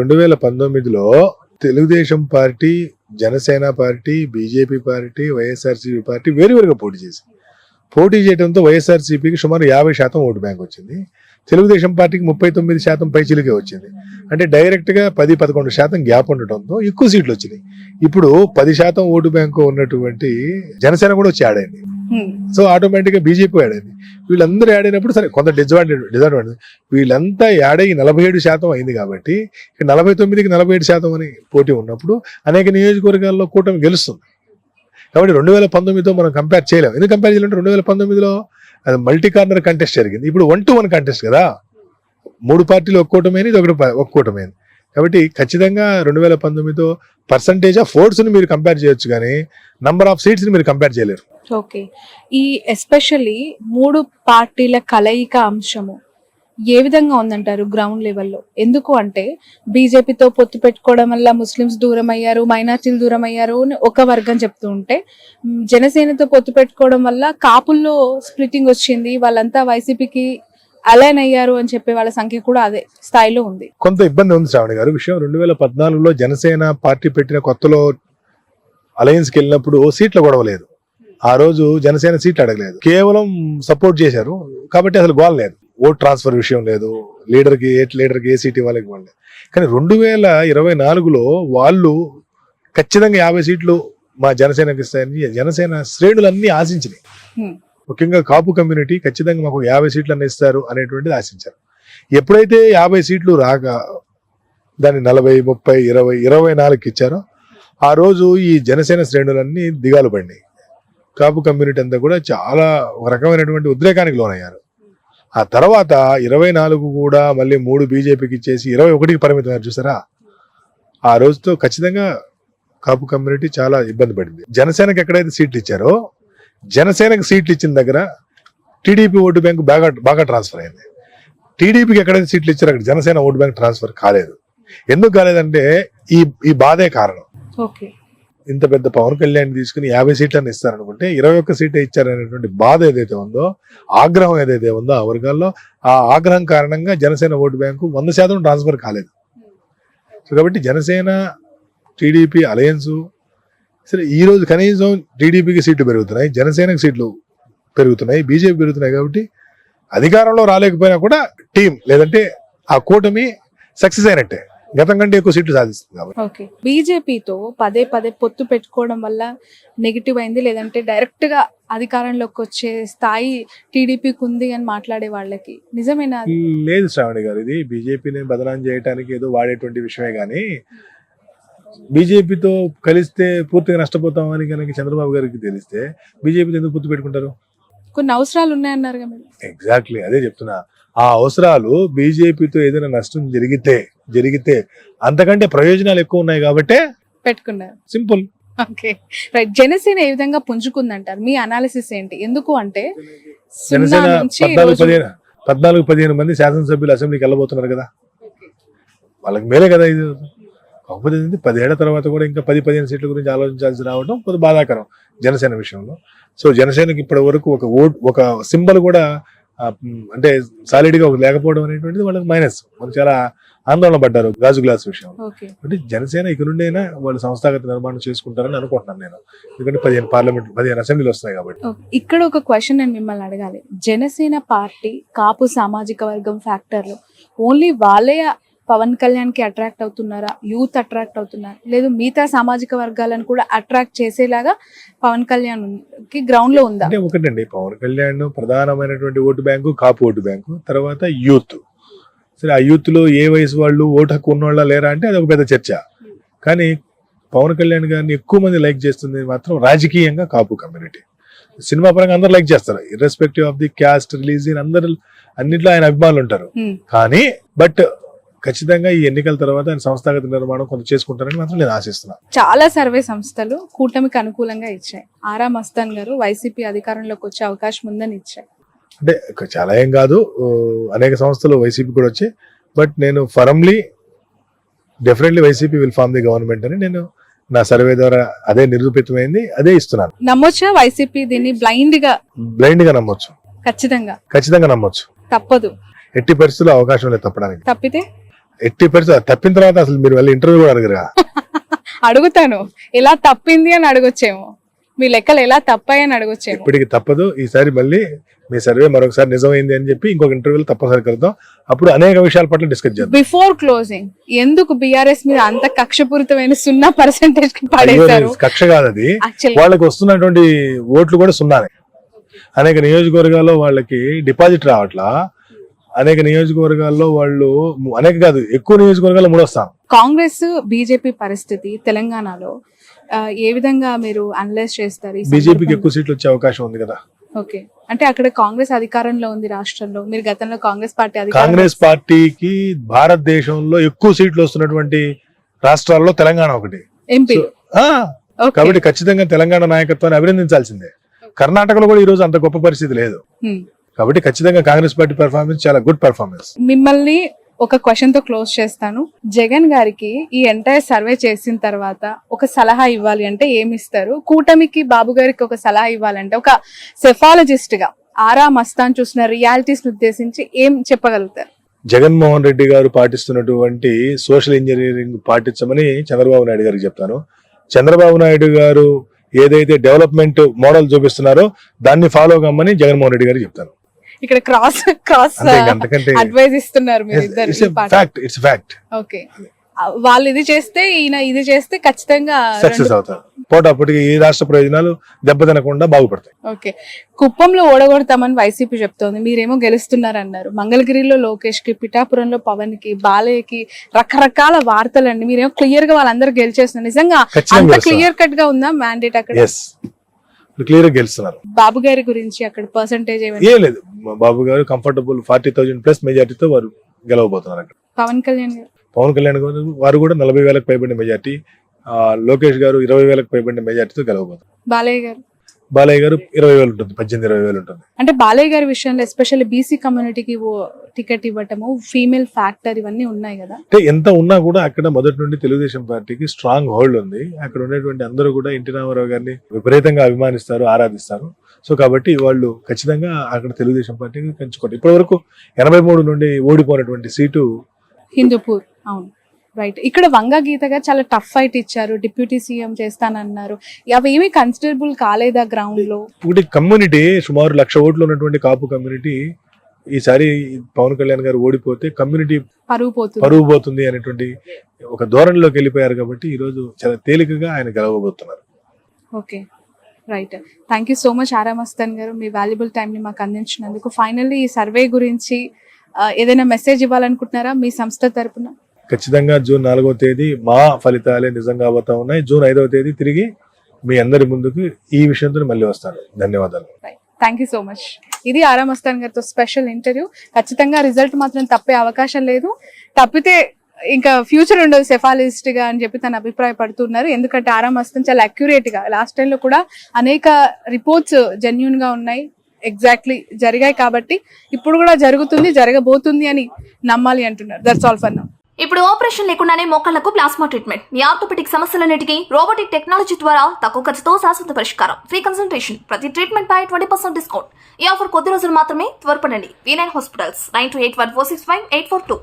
2019లో Telugu Desam party, Janasena party, BJP party, YSRCP party వేరువేరుగా పోటీ చేయడంతో వైఎస్ఆర్సీపీకి సుమారు 50% ఓటు బ్యాంక్ వచ్చింది. తెలుగుదేశం పార్టీకి 39% పైచిలుకే వచ్చింది. అంటే డైరెక్ట్ గా 10-11% గ్యాప్ ఉండటంతో ఎక్కువ సీట్లు వచ్చినాయి. ఇప్పుడు 10% ఓటు బ్యాంకు ఉన్నటువంటి జనసేన కూడా వచ్చి యాడ్ అయింది. సో ఆటోమేటిక్ గా బీజేపీ యాడ్ అయింది. వీళ్ళందరూ యాడ్ అయినప్పుడు సరే కొంత డిసడ్వాంటేజ్ వీళ్ళంతా యాడ్ అయ్యి 47% అయింది. కాబట్టి 49కి 47% అని పోటీ ఉన్నప్పుడు అనేక నియోజకవర్గాల్లో కూటమి గెలుస్తుంది. కాబట్టి 2019తో మనం కంపేర్ చేయలేము. ఎందుకు కంపేర్ చేయాలంటే 2019లో అది మల్టీ కార్నర్ కంటెస్ట్ జరిగింది. ఇప్పుడు 1-1 కంటెస్ట్ కదా, 3 పార్టీలు ఒక కూటమైంది, ఇది ఒక కూటమైంది. కాబట్టి ఖచ్చితంగా 2019తో పర్సంటేజ్ ఆఫ్ ఓట్స్ ని మీరు కంపేర్ చేయొచ్చు, కానీ నంబర్ ఆఫ్ సీట్స్ ని మీరు కంపేర్ చేయలేరు. ఓకే, ఈ ఎస్పెషల్లీ 3 పార్టీల కలయిక అంశము ఏ విధంగా ఉందంటారు గ్రౌండ్ లెవెల్లో? ఎందుకు అంటే బీజేపీతో పొత్తు పెట్టుకోవడం వల్ల ముస్లిమ్స్ దూరం అయ్యారు, మైనార్టీలు దూరం అయ్యారు అని ఒక వర్గం చెప్తూ ఉంటే, జనసేనతో పొత్తు పెట్టుకోవడం వల్ల కాపుల్లో స్ప్లిట్టింగ్ వచ్చింది, వాళ్ళంతా వైసీపీకి అలైన్ అయ్యారు అని చెప్పే వాళ్ళ సంఖ్య కూడా అదే స్థాయిలో ఉంది. కొంత ఇబ్బంది ఉంది శ్రావణి గారు. విషయం 2014లో జనసేన పార్టీ పెట్టిన కొత్తలో అలయన్స్ కి వెళ్ళినప్పుడు సీట్ల గొడవ లేదు. ఆ రోజు జనసేన సీట్లు అడగలేదు, కేవలం సపోర్ట్ చేశారు. కాబట్టి అసలు గోల్ లేదు, ఓట్ ట్రాన్స్ఫర్ విషయం లేదు, లీడర్కి ఏ సీట్ ఇవ్వాలి ఇవ్వలేదు. కానీ 2024లో వాళ్ళు ఖచ్చితంగా 50 సీట్లు మా జనసేనకి ఇస్తాయని జనసేన శ్రేణులన్నీ ఆశించినాయి. ముఖ్యంగా కాపు కమ్యూనిటీ ఖచ్చితంగా మాకు 50 సీట్లు అన్న ఇస్తారు అనేటువంటిది ఆశించారు. ఎప్పుడైతే 50 సీట్లు రాక దాన్ని 40, 30, 20, 24కి ఇచ్చారో ఆ రోజు ఈ జనసేన శ్రేణులన్నీ దిగాలు పడినాయి. కాపు కమ్యూనిటీ అంతా కూడా చాలా ఒక రకమైనటువంటి ఉద్రేకానికి లోనయ్యారు. ఆ తర్వాత 24 కూడా మళ్ళీ 3 బీజేపీకి ఇచ్చేసి 21కి పరిమితం చూసారా. ఆ రోజుతో ఖచ్చితంగా కాపు కమ్యూనిటీ చాలా ఇబ్బంది పడింది. జనసేనకి ఎక్కడైతే సీట్లు ఇచ్చారో, జనసేనకి సీట్లు ఇచ్చిన దగ్గర టీడీపీ ఓటు బ్యాంకు బాగా ట్రాన్స్ఫర్ అయింది. టీడీపీకి ఎక్కడైతే సీట్లు ఇచ్చారో అక్కడ జనసేన ఓటు బ్యాంక్ ట్రాన్స్ఫర్ కాలేదు. ఎందుకు కాలేదంటే ఈ బాధే కారణం. ఇంత పెద్ద పవన్ కళ్యాణ్ తీసుకుని 50 సీట్లను ఇస్తారనుకుంటే 21 సీటే ఇచ్చారనేటువంటి బాధ ఏదైతే ఉందో, ఆగ్రహం ఏదైతే ఉందో ఆ వర్గాల్లో, ఆ ఆగ్రహం కారణంగా జనసేన ఓటు బ్యాంకు 100% ట్రాన్స్ఫర్ కాలేదు. సో కాబట్టి జనసేన టీడీపీ అలయన్స్ సరే ఈ రోజు కనీసం టీడీపీకి సీట్లు పెరుగుతున్నాయి, జనసేనకి సీట్లు పెరుగుతున్నాయి, బీజేపీ పెరుగుతున్నాయి. కాబట్టి అధికారంలో రాలేకపోయినా కూడా టీం లేదంటే ఆ కూటమి సక్సెస్ అయినట్టే, గతం కంటే ఎక్కువ సీట్లు సాధిస్తుంది. కాబట్టి బీజేపీతో పదే పొత్తు పెట్టుకోవడం వల్ల నెగిటివ్ అయింది, లేదంటే డైరెక్ట్ గా అధికారంలోకి వచ్చే స్థాయి టీడీపీకి ఉంది అని మాట్లాడే వాళ్ళకి నిజమేనా? లేదు శ్రావణి గారు, ఇది బీజేపీని బదనాం చేయడానికి ఏదో వాడేటువంటి విషయమే. కానీ బీజేపీతో కలిస్తే పూర్తిగా నష్టపోతామని కనుక చంద్రబాబు గారికి తెలిస్తే బీజేపీతో ఎందుకు పొత్తు పెట్టుకుంటారు? కొన్ని అవసరాలు ఉన్నాయన్నారు. ఎగ్జాక్ట్లీ అదే చెప్తున్నా. ఆ అవసరాలు బీజేపీతో ఏదైనా నష్టం జరిగితే అంతకంటే ప్రయోజనాలు ఎక్కువ ఉన్నాయి కాబట్టి పెట్టుకున్నారు. సింపుల్. Okay, right. జనసేన ఏ విధంగా పుంజుకుందంటారు? మీ అనాలిసిస్ ఏంటి? ఎందుకు అంటే జనసేన 14-15 మంది శాసనసభ్యులు అసెంబ్లీకి వెళ్ళబోతున్నారు కదా, వాళ్ళకి మేలే కదా ఇది. కాకపోతే 10 ఏళ్ల తర్వాత కూడా ఇంకా 10-15 సీట్ల గురించి ఆలోచించాల్సి రావడం కొంచెం బాధాకరం జనసేన విషయంలో. సో జనసేనకి ఇప్పటి వరకు ఒక సింబల్ కూడా అంటే సాలిడ్ గా లేకపోవడం అనేటువంటిది వాళ్ళకి మైనస్. వాళ్ళు చాలా ఆందోళన పడ్డారు గాజు గ్లాస్ విషయంలో. అంటే జనసేన ఇక నుండి అయినా వాళ్ళు సంస్థాగత నిర్మాణం చేసుకుంటారని అనుకుంటున్నాను నేను. ఎందుకంటే 15 అసెంబ్లీలు వస్తాయి కాబట్టి. ఇక్కడ ఒక క్వశ్చన్ నేను మిమ్మల్ని అడగాలి. జనసేన పార్టీ కాపు సామాజిక వర్గం ఫ్యాక్టర్లు ఓన్లీ వాళ్ళే పవన్ కళ్యాణ్ కి అట్రాక్ట్ అవుతున్నారా, యూత్ అట్రాక్ట్ అవుతున్నారా, లేదు మిగతా సామాజిక వర్గాలను కూడా అట్రాక్ట్ చేసేలాగా పవన్ కళ్యాణ్ కి గ్రౌండ్ లో ఉందా? అంటే ఒకటండి, పవన్ కళ్యాణ్ ప్రధానమైనటువంటి ఓటు బ్యాంకు కాపు ఓటు బ్యాంకు, తర్వాత యూత్. సరే ఆ యూత్ లో ఏ వయసు వాళ్ళు ఓటు హక్కు ఉన్నవాళ్ళ లేరా అంటే అది ఒక పెద్ద చర్చ. కానీ పవన్ కళ్యాణ్ గారిని ఎక్కువ మంది లైక్ చేస్తుంది మాత్రం రాజకీయంగా కాపు కమ్యూనిటీ. సినిమా పరంగా అందరు లైక్ చేస్తారు, irrespective of the caste religion, అందరు అన్నిట్లో ఆయన అభిమానులు ఉంటారు. కానీ బట్ ఖచ్చితంగా ఈ ఎన్నికల తర్వాత ఆయన సంస్థాగత నిర్మాణం కొంత చేసుకుంటారని మాత్రం నేను ఆశిస్తున్నాను. చాలా సర్వే సంస్థలు కూటమికి అనుకూలంగా ఇచ్చాయి. ఆరా మస్తాన్ గారు వైసీపీ అధికారంలోకి వచ్చే అవకాశం ఉందని ఇచ్చాయి. అంటే చాలా ఏం కాదు, అనేక సంస్థలు వైసీపీ కూడా వచ్చాయి. బట్ నేను firmly definitely YCP will form the government అని నేను నా సర్వే ద్వారా అదే నిరూపితమైంది, అదే ఇస్తున్నాను. నమ్మొచ్చా వైసీపీ దీన్ని బ్లైండ్ గా నమ్మొచ్చు? ఖచ్చితంగా నమ్మొచ్చు, తప్పదు. ఎట్టి పరిస్థితుల్లో అవకాశం లేదు తప్పడానికి. తప్పితే 80% తప్పిన తర్వాత అసలు మీరు వెళ్ళి ఇంటర్వ్యూ కూడా అడగరా? అడుగుతాను, ఎలా తప్పింది అని అడగొచ్చేమో, మీ లెక్కలు ఎలా తప్పాయి అని అడగొచ్చేమో. ఇప్పటికి తప్పదు. ఈసారి మళ్ళీ మీ సర్వే మరొకసారి నిజమైంది అని చెప్పి ఇంకొక ఇంటర్వ్యూలో తప్పనిసరి కలుద్దాం. అప్పుడు అనేక విషయాల పట్ల డిస్కస్ చేద్దాం. బిఫోర్ క్లోజింగ్, ఎందుకు బీఆర్ఎస్ మీద అంత కక్షపూరితమైన 0% కి పడేశారు? కక్ష కాదు అది, Actually, వాళ్ళకి వస్తున్నటువంటి ఓట్లు కూడా సున్నానే. అనేక నియోజకవర్గాల్లో వాళ్ళకి డిపాజిట్ రావట్లా. అనేక నియోజకవర్గాల్లో వాళ్ళు అనేక కాదు, ఎక్కువ నియోజకవర్గాల్లో మూడొస్తాం. కాంగ్రెస్ బీజేపీ పరిస్థితి తెలంగాణలో ఏ విధంగా మీరు అనలైజ్ చేస్తారు? ఈ బీజేపీకి సందర్భంలో? ఎక్కువ సీట్లు వచ్చే అవకాశం ఉంది కదా. ఓకే, అంటే అక్కడ కాంగ్రెస్ అధికారంలో ఉంది రాష్ట్రంలో. మీరు గతంలో కాంగ్రెస్ పార్టీ కాంగ్రెస్ పార్టీకి భారతదేశంలో ఎక్కువ సీట్లు వస్తున్నటువంటి రాష్ట్రాల్లో తెలంగాణ ఒకటి. ఎంపీ. ఆ, కాబట్టి ఖచ్చితంగా తెలంగాణ నాయకత్వాన్ని అభినందించాల్సిందే. కర్ణాటకలో కూడా ఈ రోజు అంత గొప్ప పరిస్థితి లేదు. కాబట్టి ఖచ్చితంగా కాంగ్రెస్ పార్టీ పెర్ఫార్మెన్స్ చాలా గుడ్ పెర్ఫార్మెన్స్. మిమ్మల్ని ఒక క్వశ్చన్ తో క్లోజ్ చేస్తాను. జగన్ గారికి ఈ ఎంటైర్ సర్వే చేసిన తర్వాత ఒక సలహా ఇవ్వాలి అంటే ఏమి ఇస్తారు? కూటమికి బాబు గారికి ఒక సలహా ఇవ్వాలంటే ఒక సెఫాలజిస్ట్ గా ఆరా మస్తాన్ చూసిన రియాలిటీస్ ఉద్దేశించి ఏం చెప్పగలుగుతారు? జగన్మోహన్ రెడ్డి గారు పాటిస్తున్నటువంటి సోషల్ ఇంజనీరింగ్ పాటించమని చంద్రబాబు నాయుడు గారికి చెప్తాను. చంద్రబాబు నాయుడు గారు ఏదైతే డెవలప్మెంట్ మోడల్ చూపిస్తున్నారో దాన్ని ఫాలో కమ్మని జగన్మోహన్ రెడ్డి గారికి చెప్తాను. ఇక్కడ క్రాస్ అంతకంటే అడ్వైజ్ ఇస్తున్నారు మీరు ఇద్దరు. It's fact. ఓకే, వాళ్ళు ఇది చేస్తే ఈయన ఇది చేస్తే ఖచ్చితంగా సక్సెస్ అవుతారు. పోటాపోటీగా ఈ రాష్ట్ర ప్రయోజనాలు దెబ్బతినకుండా బాగుపడతాయి. ఓకే, కుప్పంలో ఓడగొడతామని వైసీపీ చెప్తోంది, మీరేమో గెలుస్తున్నారు అన్నారు. మంగళగిరిలో లోకేష్ కి, పిఠాపురంలో పవన్ కి, బాలయ్యకి రకరకాల వార్తలండి. మీరేమో క్లియర్ గా వాళ్ళందరూ గెలిచేస్తున్నారు. నిజంగా అంత క్లియర్ కట్ గా ఉందా మ్యాండేట్ అక్కడ? క్లియర్ గా గెలుస్తున్నారు. బాబు గారి గురించి అక్కడ పర్సంటేజ్ ఏం లేదు, బాబు గారు కంఫర్టబుల్ 40,000+ మెజార్టీతో వారు గెలవబోతున్నారు అక్కడ. పవన్ కళ్యాణ్ గారు గారు వారు కూడా 40,000 పైబడిన మెజార్టీ, లోకేష్ గారు 20,000 పైబడిన మెజార్టీతో గెలవబోతున్నారు. బాలయ్య గారు 20,000 ఉంటుంది, 18,000 ఉంటుంది. అంటే బాలయ్య గారి విషయంలో ఎస్పెషల్లీ బీసీ కమ్యూనిటీకి టికెట్ ఇవ్వటము, ఫీమేల్ ఫ్యాక్టర్ ఇవన్నీ ఉన్నాయి కదా. అంటే ఎంత ఉన్నా కూడా అక్కడ మొదటి నుండి తెలుగుదేశం పార్టీకి స్ట్రాంగ్ హోల్డ్ ఉంది. అక్కడ ఉన్నటువంటి అందరూ కూడా ఎన్టీ రామారావు గారిని విపరీతంగా అభిమానిస్తారు, ఆరాధిస్తారు. సో కాబట్టి వాళ్ళు ఖచ్చితంగా అక్కడ తెలుగుదేశం పార్టీకి పెంచుకోండి. ఇప్పటి వరకు 83 నుండి ఓడిపోయినటువంటి సీటు హిందూపూర్. అవును, రైట్. ఇక్కడ వంగా గీత గారు చాలా టఫ్ ఫైట్ ఇచ్చారు, డిప్యూటీ సీఎం చేస్తానన్నారు. అవి ఏమీ కన్సిడరబుల్ కాలేదా గ్రౌండ్ లో? ఒకటి కమ్యూనిటీ సుమారు 1,00,000 ఓట్లు ఉన్నటువంటి కాపు కమ్యూనిటీ ఈసారి పవన్ కళ్యాణ్ గారు ఓడిపోతే కమ్యూనిటీ పరువు పోతుంది అనేటువంటి ఒక ధోరణిలోకి వెళ్ళిపోయారు. కాబట్టి ఈ రోజు చాలా తేలికగా ఆయన గెలవబోతున్నారు. Okay, right. Thank you so much Aara Mastan గారు, మీ వాల్యుబుల్ టైం ని మాకు అందించినందుకు. ఫైనల్లీ ఈ సర్వే గురించి ఏదైనా మెసేజ్ ఇవ్వాలనుకుంటున్నారా మీ సంస్థ తరపున? ఖచ్చితంగా జూన్ 4వ తేదీ మా ఫలితాలే నిజంగా అవుతా ఉన్నాయి. జూన్ 5వ తేదీ తిరిగి మీ అందరి ముందుకు ఈ విషయంతో మళ్ళీ వస్తాను. ధన్యవాదాలు. Thank you so much. ఇది ఆరా మస్తాన్ గారితో స్పెషల్ ఇంటర్వ్యూ. ఖచ్చితంగా రిజల్ట్ మాత్రం తప్పే అవకాశం లేదు. తప్పితే ఇంకా ఫ్యూచర్ ఉండదు సెఫాలజిస్ట్ గా అని చెప్పి తను అభిప్రాయపడుతున్నారు. ఎందుకంటే ఆరా మస్తాన్ చాలా అక్యురేట్ గా లాస్ట్ టైం లో కూడా అనేక రిపోర్ట్స్ జెన్యూన్ గా ఉన్నాయి, ఎగ్జాక్ట్లీ జరిగాయి. కాబట్టి ఇప్పుడు కూడా జరుగుతుంది, జరగబోతుంది అని నమ్మాలి అంటున్నారు. That's all for now. ఇప్పుడు ఆపరేషన్ లేకుండానే మోకాళ్లకు ప్లాస్మా ట్రీట్మెంట్, మీ ఆర్థోపెటిక్ సమస్యలన్నిటికీ రోబోటిక్ టెక్నాలజీ ద్వారా తక్కువ ఖర్చుతో శాశ్వత పరిష్కారం, ఫ్రీ కన్సల్టేషన్, ప్రతి ట్రీట్మెంట్ పై 20% డిస్కౌంట్. ఈ ఆఫర్ కొద్ది రోజులు మాత్రమే, త్వరపడండి. V9 hospitals 9281465842.